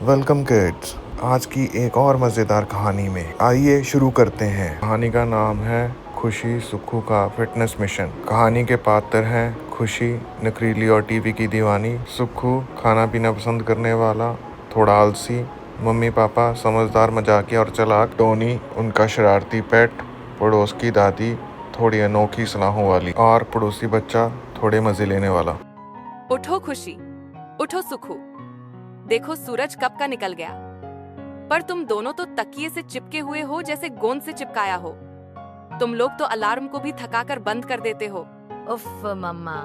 Welcome kids. आज की एक और मज़ेदार कहानी में आइए शुरू करते हैं। कहानी का नाम है खुशी सुखू का फिटनेस मिशन। कहानी के पात्र हैं खुशी, नखरीली और टीवी की दीवानी; सुखू, खाना पीना पसंद करने वाला, थोड़ा आलसी; मम्मी पापा, समझदार, मजाकिया और चालाक; टोनी, उनका शरारती पेट; पड़ोस की दादी, थोड़ी अनोखी सलाहों वाली; और पड़ोसी बच्चा, थोड़े मजे लेने वाला। उठो खुशी, उठो सुखू, देखो सूरज कब का निकल गया। पर तुम दोनों तो तकिए से चिपके हुए हो जैसे गोंद से चिपकाया हो। तुम लोग तो अलार्म को भी थकाकर बंद कर देते हो। उफ मम्मा,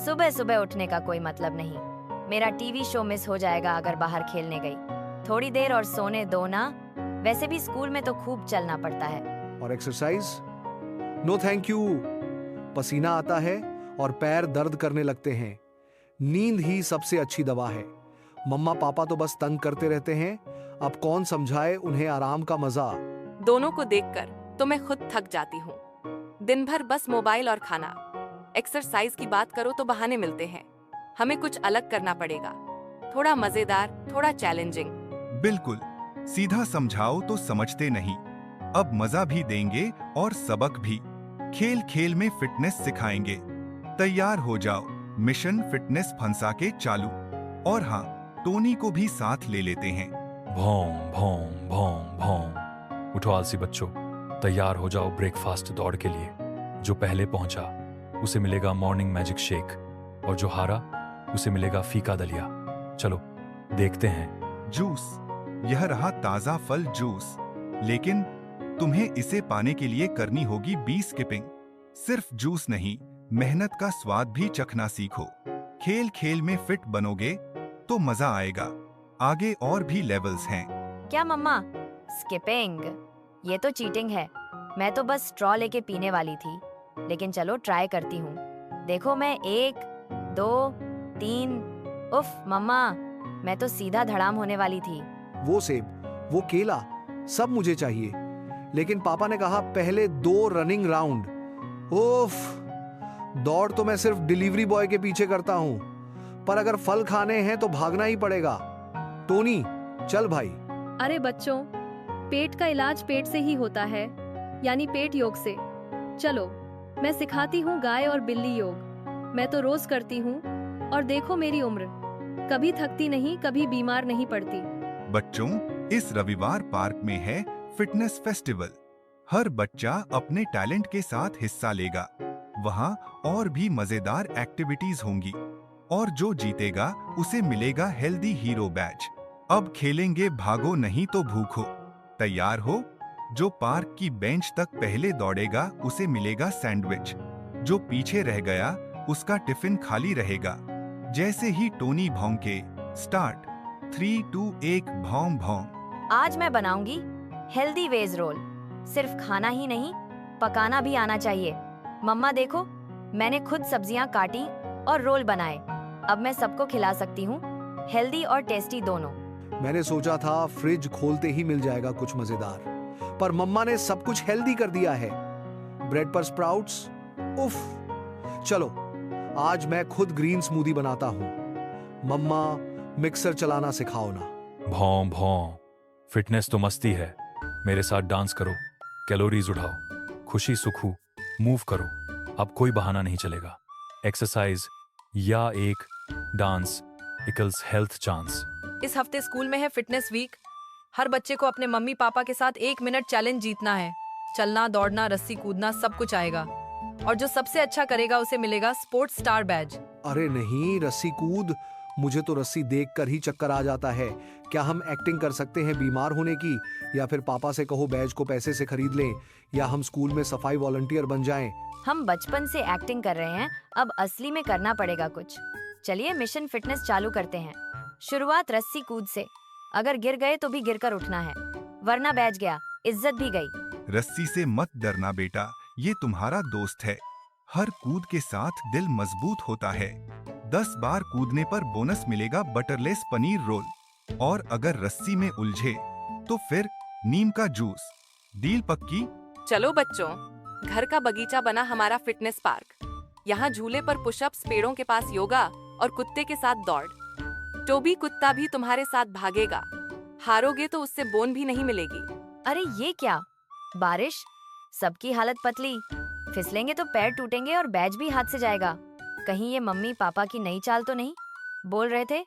सुबह सुबह उठने का कोई मतलब नहीं। मेरा टीवी शो मिस हो जाएगा अगर बाहर खेलने गई। थोड़ी देर और सोने दो ना। वैसे भी स्कूल में तो खूब चलना पड़ता है। और एक्सरसाइज? No thank you. पसीना आता है और पैर दर्द करने लगते हैं। नींद ही सबसे अच्छी दवा है। मम्मा पापा तो बस तंग करते रहते हैं। अब कौन समझाए उन्हें आराम का मजा। दोनों को देखकर तो मैं खुद थक जाती हूँ। दिन भर बस मोबाइल और खाना। एक्सरसाइज की बात करो तो बहाने मिलते हैं। हमें कुछ अलग करना पड़ेगा, थोड़ा मजेदार, थोड़ा चैलेंजिंग। बिल्कुल, सीधा समझाओ तो समझते नहीं। अब मजा भी देंगे और सबक भी। खेल खेल में फिटनेस सिखाएंगे। तैयार हो जाओ, मिशन फिटनेस फंसा के चालू। और हाँ, टोनी को भी साथ ले लेते हैं। भौं भौं भौं भौं। उठो आलसी बच्चों, तैयार हो जाओ ब्रेकफास्ट दौड़ के लिए। जो पहले पहुंचा उसे मिलेगा मॉर्निंग मैजिक शेक, और जो हारा उसे मिलेगा फीका दलिया। चलो देखते हैं। जूस, यह रहा ताजा फल जूस। लेकिन तुम्हें इसे पाने के लिए करनी होगी 20 स्किपिंग। सिर्फ जूस नहीं, मेहनत का स्वाद भी चखना सीखो। खेल खेल में फिट बनोगे तो मजा आएगा। आगे और भी लेवल्स हैं। क्या मम्मा, स्किपिंग? ये तो चीटिंग है। मैं तो बस स्ट्रॉ लेके पीने वाली थी। लेकिन चलो ट्राई करती हूँ। देखो मैं 1, 2, 3। उफ मम्मा, मैं तो सीधा धड़ाम होने वाली थी। वो सेब, वो केला, सब मुझे चाहिए। लेकिन पापा ने कहा पहले 2 रनिंग राउंड। उफ, दौड़ तो मैं सिर्फ डिलीवरी बॉय के पीछे करता हूँ, पर अगर फल खाने हैं तो भागना ही पड़ेगा। टोनी, चल भाई। अरे बच्चों, पेट का इलाज पेट से ही होता है, यानी पेट योग से। चलो मैं सिखाती हूँ गाय और बिल्ली योग। मैं तो रोज करती हूँ और देखो मेरी उम्र, कभी थकती नहीं, कभी बीमार नहीं पड़ती। बच्चों, इस रविवार पार्क में है फिटनेस फेस्टिवल। हर बच्चा अपने टैलेंट के साथ हिस्सा लेगा। वहाँ और भी मजेदार एक्टिविटीज होंगी, और जो जीतेगा उसे मिलेगा हेल्दी हीरो बैज। अब खेलेंगे भागो नहीं तो भूखो। तैयार हो? जो पार्क की बेंच तक पहले दौड़ेगा उसे मिलेगा सैंडविच। जो पीछे रह गया उसका टिफिन खाली रहेगा। जैसे ही टोनी भौंके, स्टार्ट। 3, 2, 1, भौं भौं। आज मैं बनाऊंगी हेल्दी वेज रोल। सिर्फ खाना ही नहीं, पकाना भी आना चाहिए। मम्मा देखो, मैंने खुद सब्जियां काटी और रोल बनाए। अब मैं सबको खिला सकती हूँ, हेल्दी और टेस्टी दोनों। मैंने सोचा था फ्रिज खोलते ही मिल जाएगा कुछ मजेदार, पर मम्मा ने सब कुछ हेल्दी कर दिया है। ब्रेड पर स्प्राउट्स, उफ। चलो आज मैं खुद ग्रीन स्मूदी बनाता हूँ। मम्मा, मिक्सर चलाना सिखाओ ना। भौं भौं। फिटनेस तो मस्ती है, मेरे साथ डांस करो, कैलोरीज उठाओ। खुशी सुखू, मूव करो, अब कोई बहाना नहीं चलेगा। एक्सरसाइज या एक डांस इक्वल्स हेल्थ चांस। इस हफ्ते स्कूल में है फिटनेस वीक। हर बच्चे को अपने मम्मी पापा के साथ 1 मिनट चैलेंज जीतना है। चलना, दौड़ना, रस्सी कूदना, सब कुछ आएगा। और जो सबसे अच्छा करेगा उसे मिलेगा स्पोर्ट्स स्टार बैज। अरे नहीं, रस्सी कूद? मुझे तो रस्सी देखकर ही चक्कर आ जाता है। क्या हम एक्टिंग कर सकते हैं बीमार होने की? या फिर पापा से कहो बैज को पैसे से खरीद लें, या हम स्कूल में सफाई वॉलंटियर बन जाएं। हम बचपन से एक्टिंग कर रहे हैं, अब असली में करना पड़ेगा कुछ। चलिए मिशन फिटनेस चालू करते हैं। शुरुआत रस्सी कूद से। अगर गिर गए तो भी गिरकर उठना है, वरना बैठ गया, इज्जत भी गई। रस्सी से मत डरना बेटा, ये तुम्हारा दोस्त है। हर कूद के साथ दिल मजबूत होता है। 10 बार कूदने पर बोनस मिलेगा बटरलेस पनीर रोल। और अगर रस्सी में उलझे तो फिर नीम का जूस। डील पक्की? चलो बच्चों, घर का बगीचा बना हमारा फिटनेस पार्क। यहाँ झूले पर पुशअप्स, पेड़ों के पास योगा और कुत्ते के साथ दौड़। टोबी कुत्ता भी तुम्हारे साथ भागेगा। हारोगे तो उससे बोन भी नहीं मिलेगी। अरे ये क्या? बारिश, सबकी हालत पतली, फिसलेंगे तो पैर टूटेंगे और बैज भी हाथ से जाएगा। कहीं ये मम्मी पापा की नई चाल तो नहीं? बोल रहे थे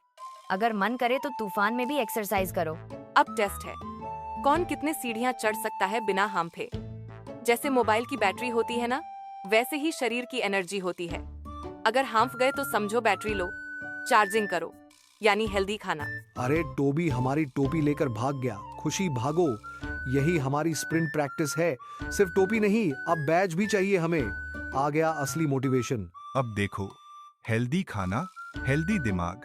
अगर मन करे तो तूफान में भी एक्सरसाइज करो। अब टेस्ट है, कौन कितने सीढ़ियां चढ़ सकता है बिना हांफे। जैसे मोबाइल की बैटरी होती है ना, वैसे ही शरीर की एनर्जी होती है। अगर हांफ गए तो समझो बैटरी लो, चार्जिंग करो, यानी हेल्दी खाना। अरे टोबी हमारी टोपी लेकर भाग गया। खुशी भागो, यही हमारी स्प्रिंट प्रैक्टिस है। सिर्फ टोपी नहीं, अब बैज भी चाहिए हमें। आ गया असली मोटिवेशन। अब देखो, हेल्दी खाना, हेल्दी दिमाग।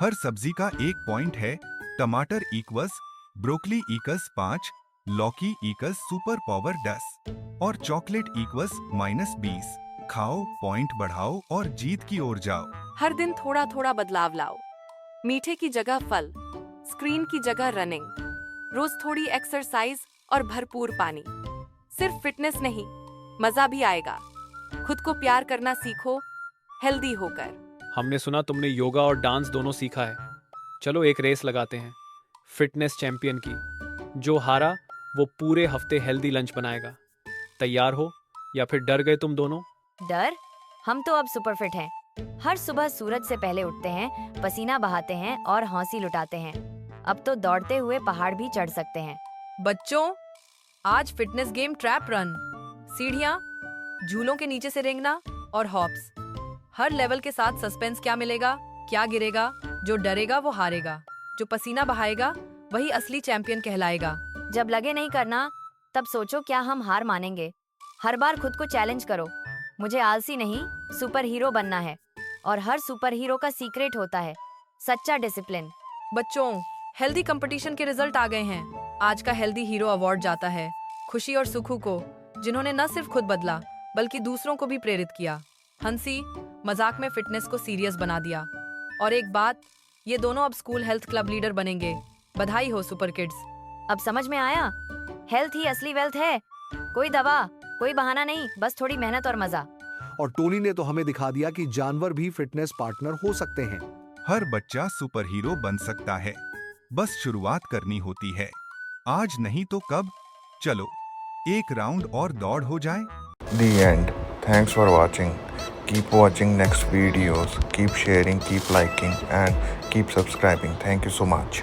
हर सब्जी का एक पॉइंट है। टमाटर इक्वस ब्रोकली इक्वस 5, लौकी इक्वस सुपर पावर 10 और चॉकलेट इक्वस -20। खाओ, पॉइंट बढ़ाओ और जीत की ओर जाओ। हर दिन थोड़ा थोड़ा बदलाव लाओ। मीठे की जगह फल, स्क्रीन की जगह रनिंग, रोज थोड़ी एक्सरसाइज और भरपूर पानी। सिर्फ फिटनेस नहीं, मजा भी आएगा। खुद को प्यार करना सीखो, हेल्दी होकर। हमने सुना तुमने योगा और डांस दोनों सीखा है। चलो एक रेस लगाते हैं, फिटनेस चैंपियन की। जो हारा वो पूरे हफ्ते हेल्दी लंच बनाएगा। तैयार हो या फिर डर गए तुम दोनों? डर? हम तो अब सुपर फिट हैं। हर सुबह सूरज से पहले उठते हैं, पसीना बहाते हैं और हौसी लुटाते हैं। अब तो दौड़ते हुए पहाड़ भी चढ़ सकते हैं। बच्चों, आज फिटनेस गेम ट्रैप रन, सीढ़ियाँ, झूलों के नीचे से रेंगना और हॉप्स। हर लेवल के साथ सस्पेंस। क्या मिलेगा, क्या गिरेगा। जो डरेगा वो हारेगा, जो पसीना बहाएगा वही असली चैंपियन कहलाएगा। जब लगे नहीं करना, तब सोचो क्या हम हार मानेंगे। हर बार खुद को चैलेंज करो। मुझे आलसी नहीं, सुपर हीरो बनना है। और हर सुपर हीरो का सीक्रेट होता है सच्चा डिसिप्लिन। बच्चों, हेल्दी कंपटीशन के रिजल्ट आ गए हैं। आज का हेल्दी हीरो अवार्ड जाता है खुशी और सुखू को, जिन्होंने न सिर्फ खुद बदला बल्कि दूसरों को भी प्रेरित किया। हंसी मजाक में फिटनेस को सीरियस बना दिया। और एक बात, ये दोनों अब स्कूल हेल्थ क्लब लीडर बनेंगे। बधाई हो सुपर किड्स। अब समझ में आया, हेल्थ ही असली वेल्थ है। कोई दवा, कोई बहाना नहीं, बस थोड़ी मेहनत और मजा। और टोनी ने तो हमें दिखा दिया कि जानवर भी फिटनेस पार्टनर हो सकते हैं। हर बच्चा सुपर हीरो बन सकता है, बस शुरुआत करनी होती है। आज नहीं तो कब। चलो एक राउंड और दौड़ हो जाए। The end. Thanks for watching. Keep watching next videos. Keep sharing, keep liking, and keep subscribing. Thank you so much.